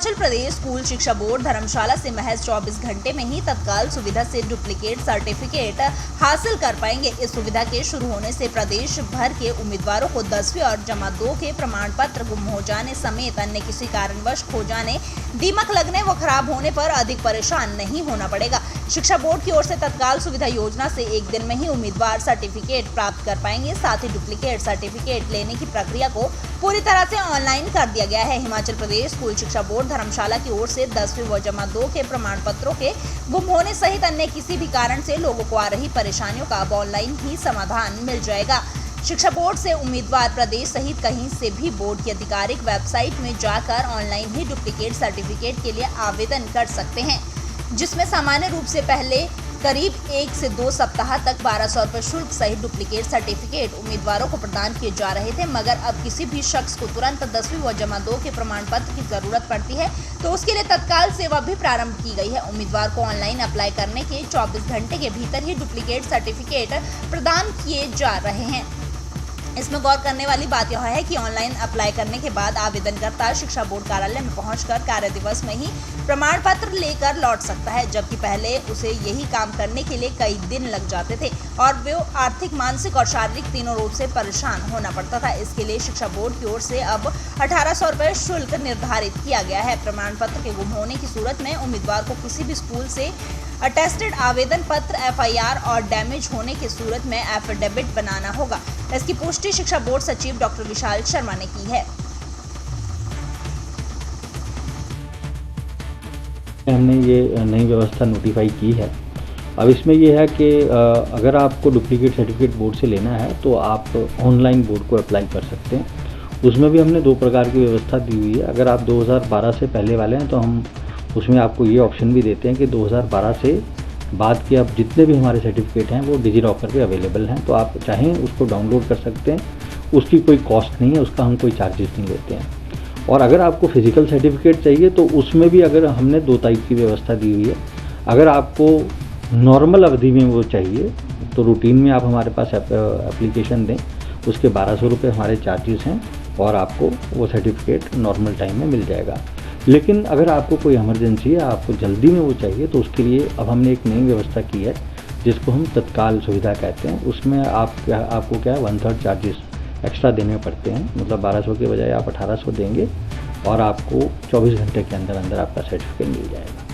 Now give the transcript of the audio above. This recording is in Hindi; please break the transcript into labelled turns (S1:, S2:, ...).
S1: हिमाचल प्रदेश स्कूल शिक्षा बोर्ड धर्मशाला से महज 24 घंटे में ही तत्काल सुविधा से डुप्लीकेट सर्टिफिकेट हासिल कर पाएंगे। इस सुविधा के शुरू होने से प्रदेश भर के उम्मीदवारों को 10वीं और जमा 2 के प्रमाण पत्र गुम हो जाने समेत अन्य किसी कारणवश खो जाने, दीमक लगने व खराब होने पर अधिक परेशान नहीं होना पड़ेगा। शिक्षा बोर्ड की ओर से तत्काल सुविधा योजना से एक दिन में ही उम्मीदवार सर्टिफिकेट प्राप्त कर पाएंगे। साथ ही डुप्लीकेट सर्टिफिकेट लेने की प्रक्रिया को पूरी तरह से ऑनलाइन कर दिया गया है। हिमाचल प्रदेश स्कूल शिक्षा बोर्ड धर्मशाला की ओर से 10वीं व जमा 2 के प्रमाण पत्रों के गुम होने सहित अन्य किसी भी कारण से लोगों को आ रही परेशानियों का अब ऑनलाइन ही समाधान मिल जाएगा। शिक्षा बोर्ड से उम्मीदवार प्रदेश सहित कहीं से भी बोर्ड की आधिकारिक वेबसाइट में जाकर ऑनलाइन ही डुप्लीकेट सर्टिफिकेट के लिए आवेदन कर सकते हैं, जिसमें सामान्य रूप से पहले करीब 1 से 2 सप्ताह तक 1200 रुपये शुल्क सहित डुप्लीकेट सर्टिफिकेट उम्मीदवारों को प्रदान किए जा रहे थे। मगर अब किसी भी शख्स को तुरंत 10वीं व जमा 2 के प्रमाण पत्र की जरूरत पड़ती है तो उसके लिए तत्काल सेवा भी प्रारंभ की गई है। उम्मीदवार को ऑनलाइन अप्लाई करने के 24 घंटे के भीतर ही डुप्लीकेट सर्टिफिकेट प्रदान किए जा रहे हैं। इसमें गौर करने वाली बात यह है कि ऑनलाइन अप्लाई करने के बाद आवेदनकर्ता शिक्षा बोर्ड कार्यालय में पहुंचकर कार्य दिवस में ही प्रमाण पत्र लेकर लौट सकता है, जबकि पहले उसे यही काम करने के लिए कई दिन लग जाते थे और वो आर्थिक, मानसिक और शारीरिक तीनों रूप से परेशान होना पड़ता था। इसके लिए शिक्षा बोर्ड की ओर से अब 1800 रुपये शुल्क निर्धारित किया गया है। प्रमाण पत्र के गुम होने की सूरत में उम्मीदवार को किसी भी स्कूल से अटेस्टेड आवेदन पत्र, FIR और डैमेज होने की सूरत में एफिडेविट बनाना होगा। इसकी पुष्टि शिक्षा बोर्ड सचिव डॉक्टर विशाल शर्मा ने की है।
S2: हमने ये नई व्यवस्था नोटिफाई की है। अब इसमें ये है कि अगर आपको डुप्लीकेट सर्टिफिकेट बोर्ड से लेना है तो आप ऑनलाइन बोर्ड को अप्लाई कर सकते हैं। उसमें भी हमने 2 प्रकार की व्यवस्था दी हुई है। अगर आप 2012 से पहले वाले हैं तो हम उसमें आपको ये ऑप्शन भी देते हैं कि 2012 से बाद के अब जितने भी हमारे सर्टिफिकेट हैं वो डिजीलॉकर पे अवेलेबल हैं, तो आप चाहें उसको डाउनलोड कर सकते हैं। उसकी कोई कॉस्ट नहीं है, उसका हम कोई चार्जेस नहीं लेते हैं। और अगर आपको फिजिकल सर्टिफिकेट चाहिए तो उसमें भी अगर हमने 2 टाइप की व्यवस्था दी हुई है। अगर आपको नॉर्मल अवधि में वो चाहिए तो रूटीन में आप हमारे पास एप्लीकेशन दें, उसके 1200 रुपये हमारे चार्जेस हैं और आपको वो सर्टिफिकेट नॉर्मल टाइम में मिल जाएगा। लेकिन अगर आपको कोई इमरजेंसी है, आपको जल्दी में वो चाहिए, तो उसके लिए अब हमने एक नई व्यवस्था की है जिसको हम तत्काल सुविधा कहते हैं। उसमें आपको क्या है 1/3 चार्जेस एक्स्ट्रा देने पड़ते हैं, मतलब 1200 के बजाय आप 1800 देंगे और आपको 24 घंटे के अंदर अंदर आपका सर्टिफिकेट मिल जाएगा।